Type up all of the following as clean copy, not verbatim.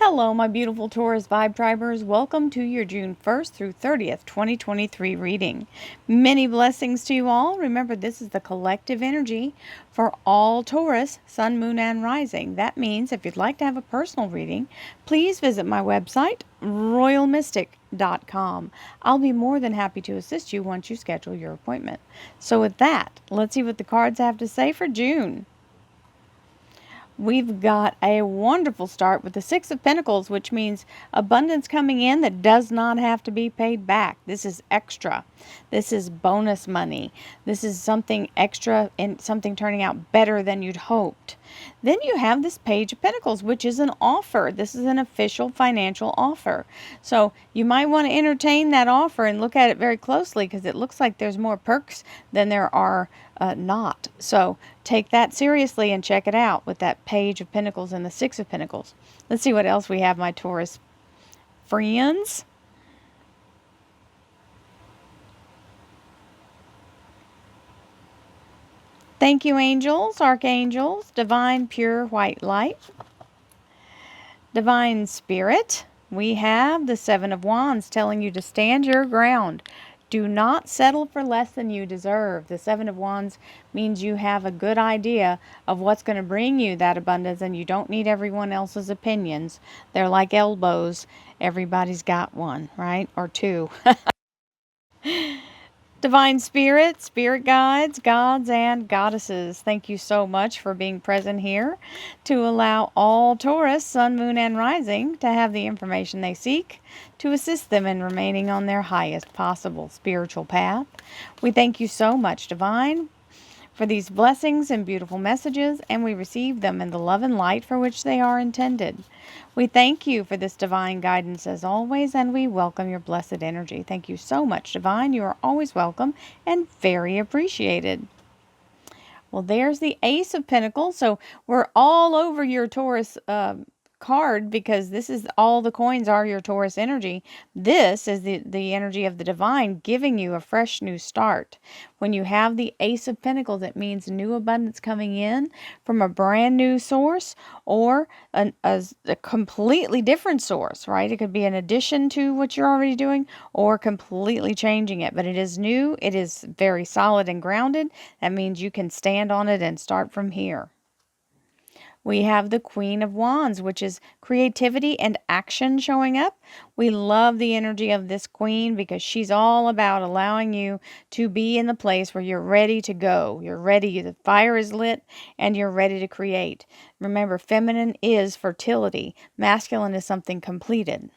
Hello, my beautiful Taurus Vibe Tribers. Welcome to your June 1st through 30th, 2023 reading. Many blessings to you all. Remember, this is the collective energy for all Taurus, Sun, Moon, and Rising. That means if you'd like to have a personal reading, please visit my website, royalmystic.com. I'll be more than happy to assist you once you schedule your appointment. So with that, let's see what the cards have to say for June. We've got a wonderful start with the Six of Pentacles, which means abundance coming in that does not have to be paid back. This is extra. This is bonus money. This is something extra and something turning out better than you'd hoped. Then you have this Page of Pentacles, which is an offer. This is an official financial offer. So you might want to entertain that offer and look at it very closely because it looks like there's more perks than there are not. So take that seriously and check it out with that Page of Pentacles and the Six of Pentacles. Let's see what else we have, my Taurus friends. Thank you, angels, archangels, divine pure white light, divine spirit. We have the Seven of Wands telling you to stand your ground. Do not settle for less than you deserve. The Seven of Wands means you have a good idea of what's going to bring you that abundance, and you don't need everyone else's opinions. They're like elbows. Everybody's got one, right? Or two. Divine Spirit, Spirit Guides, Gods, and Goddesses, thank you so much for being present here to allow all Taurus, Sun, Moon, and Rising to have the information they seek to assist them in remaining on their highest possible spiritual path. We thank you so much, Divine, for these blessings and beautiful messages, and we receive them in the love and light for which they are intended. We thank you for this divine guidance as always, and we welcome your blessed energy. Thank you so much, Divine. You are always welcome and very appreciated. Well, there's the Ace of Pentacles. So we're all over your Taurus card because this is all the coins are your Taurus energy. This is the energy of the divine giving you a fresh new start. When you have the Ace of Pentacles, it means new abundance coming in from a brand new source or a completely different source, right? It could be an addition to what you're already doing or completely changing it, but it is new. It is very solid and grounded. That means you can stand on it and start from here. We have the Queen of Wands, which is creativity and action showing up. We love the energy of this queen because she's all about allowing you to be in the place where you're ready to go. You're ready, the fire is lit, and you're ready to create. Remember, feminine is fertility. Masculine is something completed.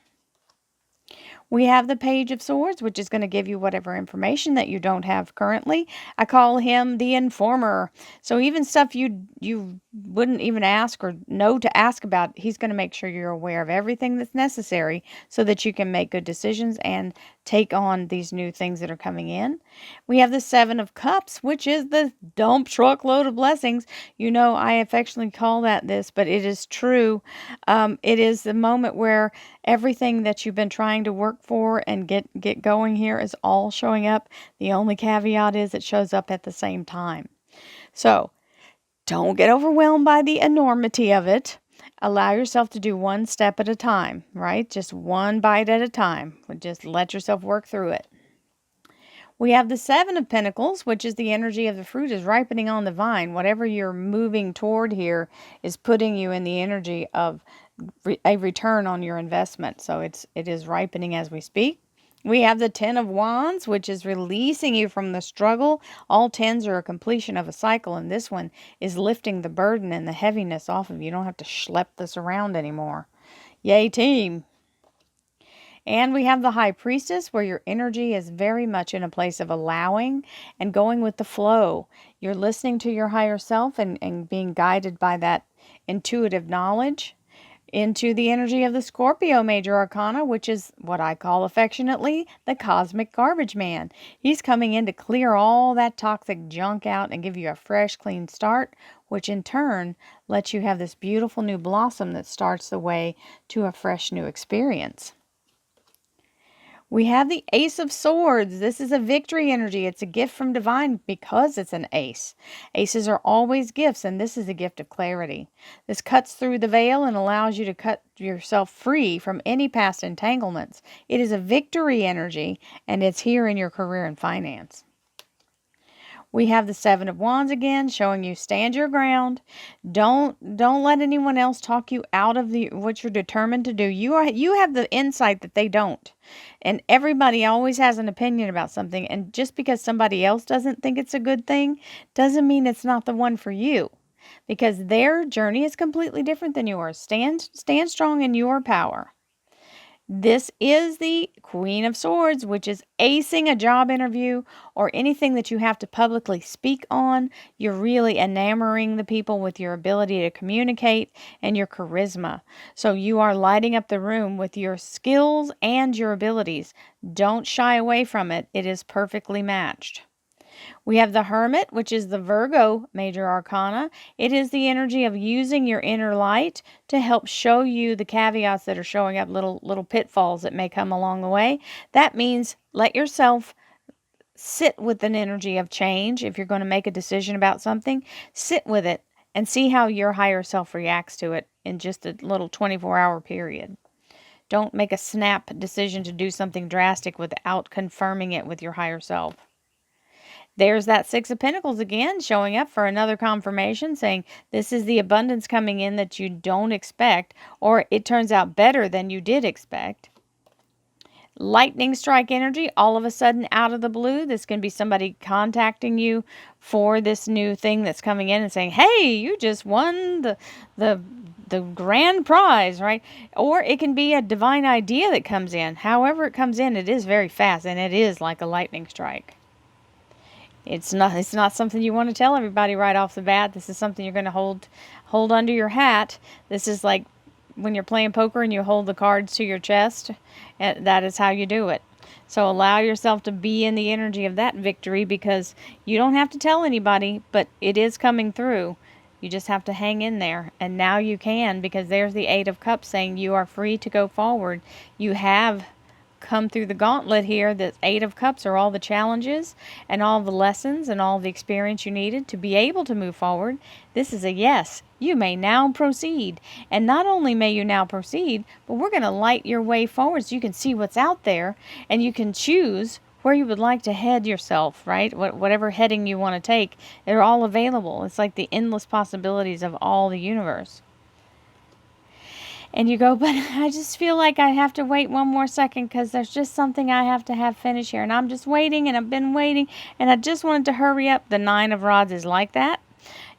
We have the Page of Swords, which is going to give you whatever information that you don't have currently. I call him the informer. So even stuff you wouldn't even ask or know to ask about, he's going to make sure you're aware of everything that's necessary so that you can make good decisions and take on these new things that are coming in. We have the Seven of Cups, which is the dump truck load of blessings. You know, I affectionately call that this, but it is true. It is the moment where everything that you've been trying to work for and get going here is all showing up. The only caveat is it shows up at the same time. So don't get overwhelmed by the enormity of it. Allow yourself to do one step at a time, right? Just one bite at a time. Just let yourself work through it. We have the Seven of Pentacles, which is the energy of the fruit is ripening on the vine. Whatever you're moving toward here is putting you in the energy of a return on your investment. So it is ripening as we speak. We have the Ten of Wands, which is releasing you from the struggle. All tens are a completion of a cycle, and this one is lifting the burden and the heaviness off of you. You don't have to schlep this around anymore. Yay, team. And we have the High Priestess, where your energy is very much in a place of allowing and going with the flow. You're listening to your higher self and being guided by that intuitive knowledge. Into the energy of the Scorpio Major Arcana, which is what I call affectionately the Cosmic Garbage Man. He's coming in to clear all that toxic junk out and give you a fresh, clean start, which in turn lets you have this beautiful new blossom that starts the way to a fresh new experience. We have the Ace of Swords. This is a victory energy. It's a gift from divine because it's an ace. Aces are always gifts, and this is a gift of clarity. This cuts through the veil and allows you to cut yourself free from any past entanglements. It is a victory energy, and it's here in your career and finance. We have the Seven of Wands again, showing you stand your ground. Don't let anyone else talk you out of what you're determined to do. You have the insight that they don't. And everybody always has an opinion about something, and just because somebody else doesn't think it's a good thing doesn't mean it's not the one for you. Because their journey is completely different than yours. Stand strong in your power. This is the Queen of Swords, which is acing a job interview or anything that you have to publicly speak on. You're really enamoring the people with your ability to communicate and your charisma. So you are lighting up the room with your skills and your abilities. Don't shy away from it. It is perfectly matched. We have the Hermit, which is the Virgo major arcana. It is the energy of using your inner light to help show you the caveats that are showing up, little pitfalls that may come along the way. That means let yourself sit with an energy of change. If you're going to make a decision about something, sit with it and see how your higher self reacts to it in just a little 24-hour period. Don't make a snap decision to do something drastic without confirming it with your higher self. There's that Six of Pentacles again, showing up for another confirmation, saying this is the abundance coming in that you don't expect, or it turns out better than you did expect. Lightning strike energy, all of a sudden out of the blue. This can be somebody contacting you for this new thing that's coming in and saying, hey, you just won the grand prize, right? Or it can be a divine idea that comes in. However it comes in, it is very fast, and it is like a lightning strike. It's not something you want to tell everybody right off the bat. This is something you're going to hold under your hat. This is like when you're playing poker and you hold the cards to your chest. And that is how you do it. So allow yourself to be in the energy of that victory, because you don't have to tell anybody, but it is coming through. You just have to hang in there. And now you can, because there's the Eight of Cups saying you are free to go forward. You have come through the gauntlet here. The Eight of Cups are all the challenges and all the lessons and all the experience you needed to be able to move forward. This is a yes. You may now proceed. And not only may you now proceed, but we're going to light your way forward so you can see what's out there, and you can choose where you would like to head yourself, right? Whatever heading you want to take, they're all available. It's like the endless possibilities of all the universe. And you go, but I just feel like I have to wait one more second because there's just something I have to have finished here. And I'm just waiting, and I've been waiting, and I just wanted to hurry up. The Nine of Rods is like that.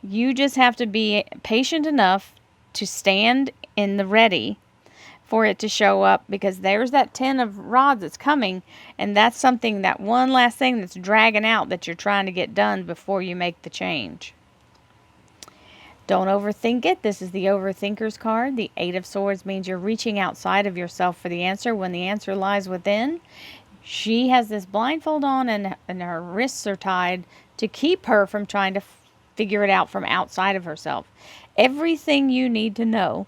You just have to be patient enough to stand in the ready for it to show up, because there's that Ten of Rods that's coming, and that's something, that one last thing that's dragging out that you're trying to get done before you make the change. Don't overthink it. This is the Overthinker's card. The Eight of Swords means you're reaching outside of yourself for the answer when the answer lies within. She has this blindfold on, and her wrists are tied to keep her from trying to figure it out from outside of herself. Everything you need to know,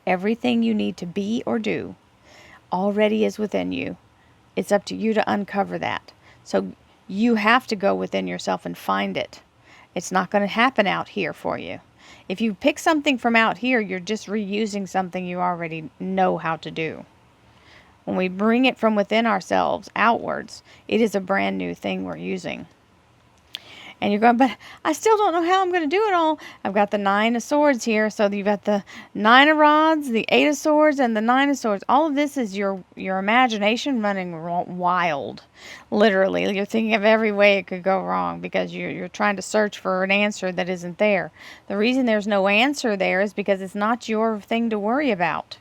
everything you need to be or do, already is within you. It's up to you to uncover that. So you have to go within yourself and find it. It's not going to happen out here for you. If you pick something from out here, you're just reusing something you already know how to do. When we bring it from within ourselves outwards, it is a brand new thing we're using. And you're going, but I still don't know how I'm going to do it all. I've got the Nine of Swords here. So you've got the Nine of Rods, the Eight of Swords, and the Nine of Swords. All of this is your imagination running wild. Literally, you're thinking of every way it could go wrong, because you're trying to search for an answer that isn't there. The reason there's no answer there is because it's not your thing to worry about.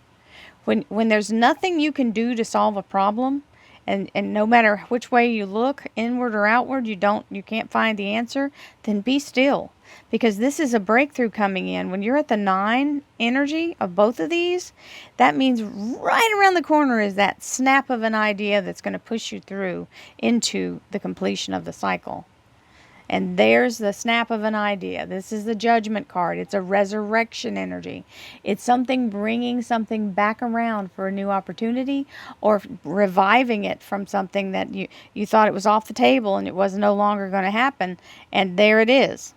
When there's nothing you can do to solve a problem, and no matter which way you look, inward or outward, you can't find the answer, then be still. Because this is a breakthrough coming in. When you're at the 9 energy of both of these, that means right around the corner is that snap of an idea that's going to push you through into the completion of the cycle. And there's the snap of an idea. This is the Judgment card. It's a resurrection energy. It's something bringing something back around for a new opportunity, or reviving it from something that you thought it was off the table and it was no longer going to happen. And there it is.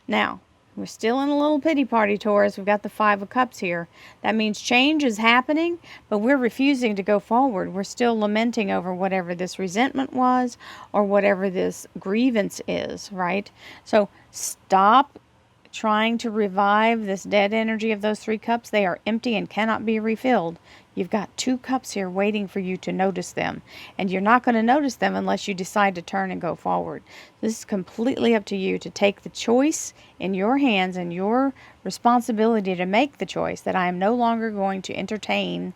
Now, we're still in a little pity party, Taurus. We've got the Five of Cups here. That means change is happening, but we're refusing to go forward. We're still lamenting over whatever this resentment was or whatever this grievance is, right? So stop trying to revive this dead energy of those 3 cups. They are empty and cannot be refilled. You've got 2 cups here waiting for you to notice them. And you're not going to notice them unless you decide to turn and go forward. This is completely up to you to take the choice in your hands and your responsibility to make the choice that I am no longer going to entertain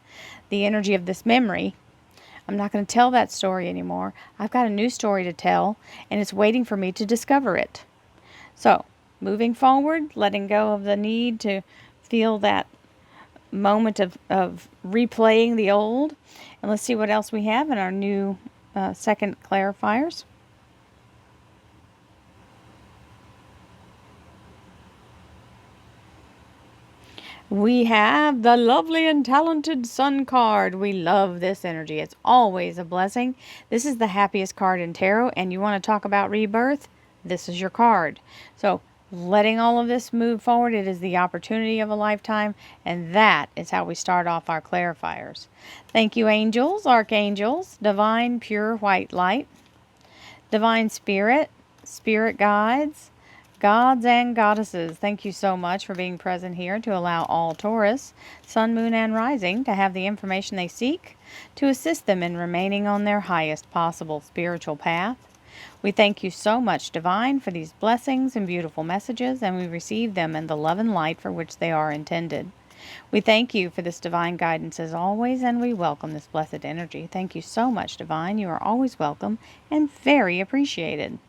the energy of this memory. I'm not going to tell that story anymore. I've got a new story to tell, and it's waiting for me to discover it. So, moving forward, letting go of the need to feel that moment of replaying the old. And let's see what else we have in our new second clarifiers. We have the lovely and talented Sun card. We love this energy. It's always a blessing. This is the happiest card in tarot, and you want to talk about rebirth? This is your card. So, letting all of this move forward, it is the opportunity of a lifetime, and that is how we start off our clarifiers. Thank you, angels, archangels, divine pure white light, divine spirit, spirit guides, gods and goddesses. Thank you so much for being present here to allow all Taurus, sun, moon, and rising to have the information they seek to assist them in remaining on their highest possible spiritual path. We thank you so much, Divine, for these blessings and beautiful messages, and we receive them in the love and light for which they are intended. We thank you for this divine guidance as always, and we welcome this blessed energy. Thank you so much, Divine. You are always welcome and very appreciated.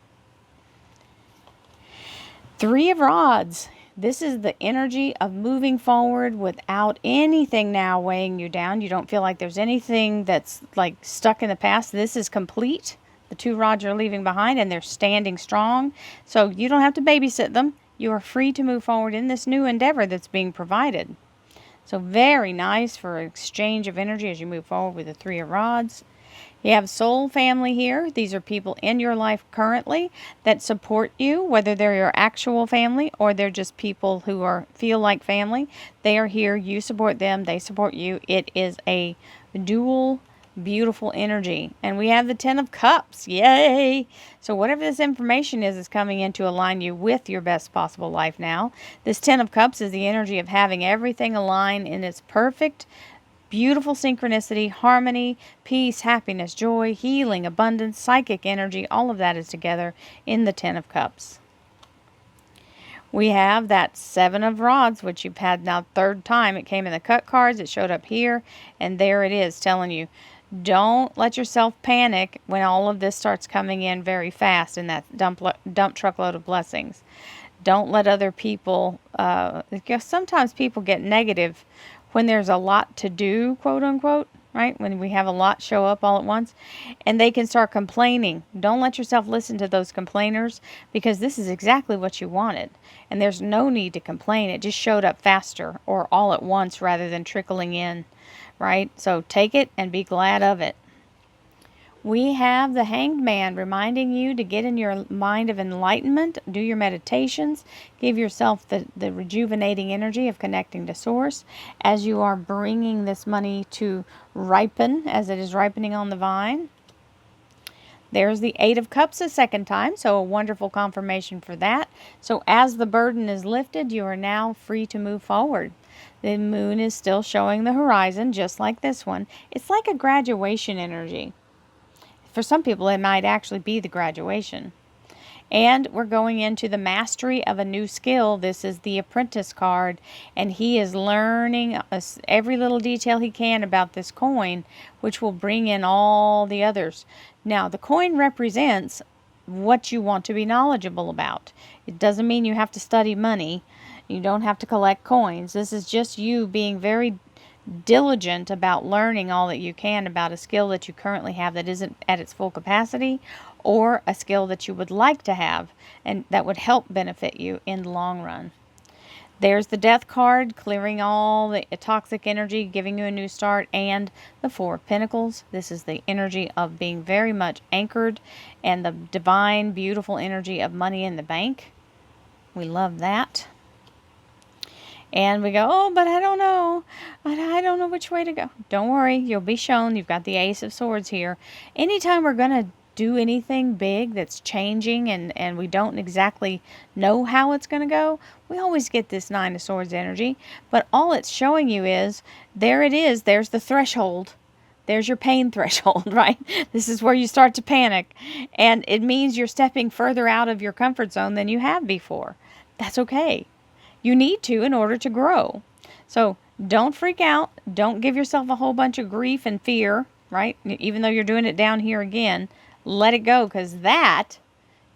3 of Rods. This is the energy of moving forward without anything now weighing you down. You don't feel like there's anything that's like stuck in the past. This is complete. The 2 rods are leaving behind and they're standing strong. So you don't have to babysit them. You are free to move forward in this new endeavor that's being provided. So very nice for an exchange of energy as you move forward with the 3 of Rods. You have soul family here. These are people in your life currently that support you, whether they're your actual family or they're just people who feel like family. They are here. You support them. They support you. It is a dual beautiful energy. And we have the 10 of Cups. Yay! So whatever this information is coming in to align you with your best possible life now. This 10 of Cups is the energy of having everything align in its perfect, beautiful synchronicity, harmony, peace, happiness, joy, healing, abundance, psychic energy. All of that is together in the 10 of Cups. We have that 7 of Rods, which you've had now 3rd time. It came in the cut cards. It showed up here. And there it is telling you, don't let yourself panic when all of this starts coming in very fast in that dump truckload of blessings. Don't let other people, because sometimes people get negative when there's a lot to do, quote unquote, right? When we have a lot show up all at once, and they can start complaining. Don't let yourself listen to those complainers, because this is exactly what you wanted. And there's no need to complain. It just showed up faster or all at once rather than trickling in, right? So take it and be glad of it. We have the Hanged Man reminding you to get in your mind of enlightenment, do your meditations, give yourself the rejuvenating energy of connecting to Source as you are bringing this money to ripen as it is ripening on the vine. There's the 8 of Cups a second time, so a wonderful confirmation for that. So as the burden is lifted, you are now free to move forward. The moon is still showing the horizon, just like this one. It's like a graduation energy. For some people, it might actually be the graduation. And we're going into the mastery of a new skill. This is the Apprentice card, and he is learning every little detail he can about this coin, which will bring in all the others. Now, the coin represents what you want to be knowledgeable about. It doesn't mean you have to study money. You don't have to collect coins. This is just you being very diligent about learning all that you can about a skill that you currently have that isn't at its full capacity, or a skill that you would like to have and that would help benefit you in the long run. There's the Death card, clearing all the toxic energy, giving you a new start, and the Four of Pentacles. This is the energy of being very much anchored and the divine, beautiful energy of money in the bank. We love that. And we go, oh, but I don't know. I don't know which way to go. Don't worry, you'll be shown. You've got the Ace of Swords here. Anytime we're going to do anything big that's changing and we don't exactly know how it's going to go, we always get this Nine of Swords energy. But all it's showing you is, there it is. There's the threshold. There's your pain threshold, right? This is where you start to panic. And it means you're stepping further out of your comfort zone than you have before. That's okay. You need to in order to grow. So don't freak out. Don't give yourself a whole bunch of grief and fear, right? Even though you're doing it down here again, let it go, because that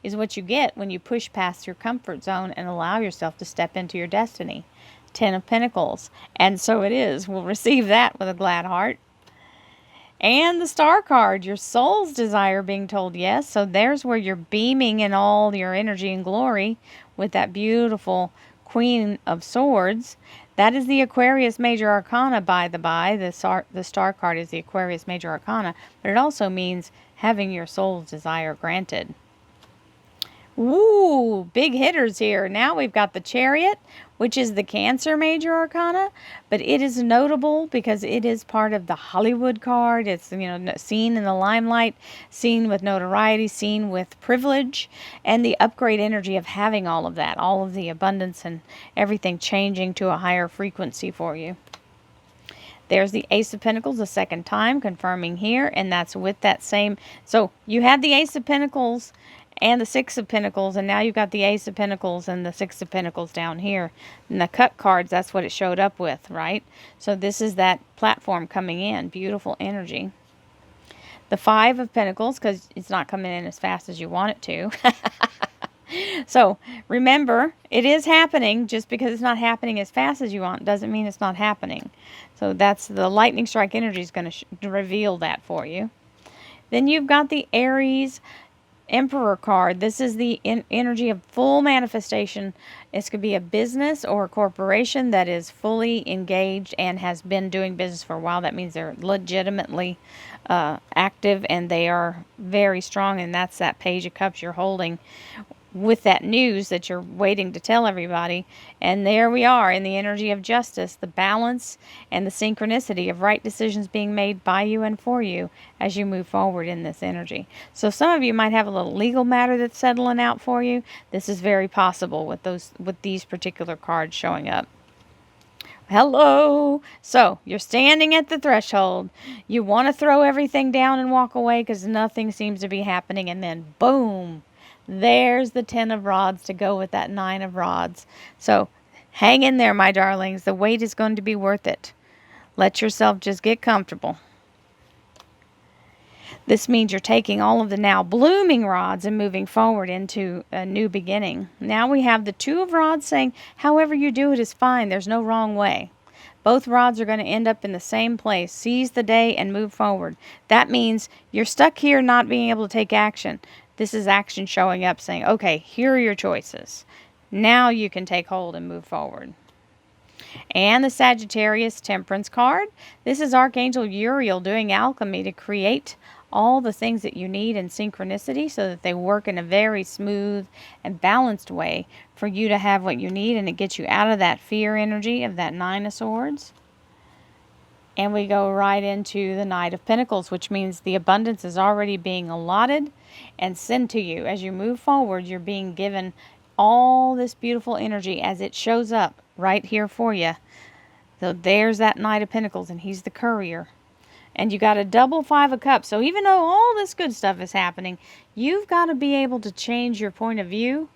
is what you get when you push past your comfort zone and allow yourself to step into your destiny. 10 of Pentacles. And so it is. We'll receive that with a glad heart. And the Star card, your soul's desire being told yes. So there's where you're beaming in all your energy and glory with that beautiful Queen of Swords. That is the Aquarius Major Arcana, by the by. The Star card is the Aquarius Major Arcana. But it also means having your soul's desire granted. Ooh, big hitters here. Now we've got the Chariot, which is the Cancer Major Arcana, but it is notable because it is part of the Hollywood card. It's, seen in the limelight, seen with notoriety, seen with privilege, and the upgrade energy of having all of that, all of the abundance and everything changing to a higher frequency for you. There's the Ace of Pentacles a second time, confirming here, and that's with that same. So you had the Ace of Pentacles and the Six of Pentacles, and now you've got the Ace of Pentacles and the Six of Pentacles down here. And the cut cards, that's what it showed up with, right? So this is that platform coming in. Beautiful energy. The Five of Pentacles, because it's not coming in as fast as you want it to. So remember, it is happening. Just because it's not happening as fast as you want doesn't mean it's not happening. So that's the lightning strike energy is going to reveal that for you. Then you've got the Aries Emperor card. This is the energy of full manifestation. It's going to be a business or a corporation that is fully engaged and has been doing business for a while. That means they're legitimately active and they are very strong. And that's that Page of Cups you're holding with that news that you're waiting to tell everybody. And there we are in the energy of justice, the balance and the synchronicity of right decisions being made by you and for you as you move forward in this energy. So some of you might have a little legal matter that's settling out for you. This is very possible with these particular cards showing up. Hello. So you're standing at the threshold. You want to throw everything down and walk away because nothing seems to be happening, and then boom, there's the 10 of rods to go with that 9 of rods. So hang in there, my darlings. The wait is going to be worth it. Let yourself just get comfortable. This means you're taking all of the now blooming rods and moving forward into a new beginning. Now we have the 2 of rods saying, however you do it is fine. There's no wrong way. Both rods are going to end up in the same place. Seize the day and move forward. That means you're stuck here not being able to take action. This is action showing up saying, okay, here are your choices. Now you can take hold and move forward. And the Sagittarius Temperance card. This is Archangel Uriel doing alchemy to create all the things that you need in synchronicity so that they work in a very smooth and balanced way for you to have what you need, and it gets you out of that fear energy of that 9 of Swords. And we go right into the Knight of Pentacles, which means the abundance is already being allotted and sent to you. As you move forward, you're being given all this beautiful energy as it shows up right here for you. So there's that Knight of Pentacles, and he's the courier. And you got a double 5 of Cups. So even though all this good stuff is happening, you've got to be able to change your point of view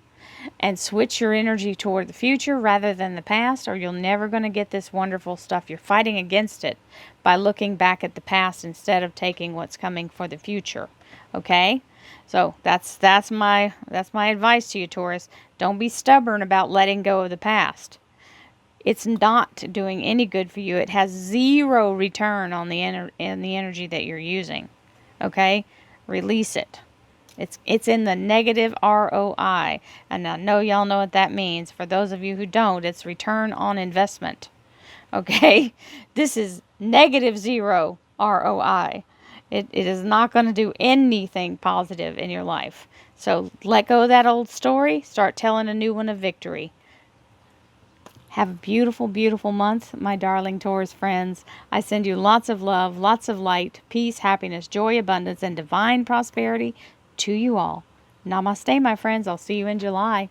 and switch your energy toward the future rather than the past, or you're never going to get this wonderful stuff. You're fighting against it by looking back at the past instead of taking what's coming for the future. Okay? So that's my advice to you, Taurus. Don't be stubborn about letting go of the past. It's not doing any good for you. It has zero return on the energy that you're using. Okay? Release it. It's in the negative ROI. And I know y'all know what that means. For those of you who don't, it's return on investment. Okay? This is negative 0 ROI. It is not going to do anything positive in your life. So let go of that old story. Start telling a new one of victory. Have a beautiful, beautiful month, my darling Taurus friends. I send you lots of love, lots of light, peace, happiness, joy, abundance, and divine prosperity to you all. Namaste, my friends. I'll see you in July.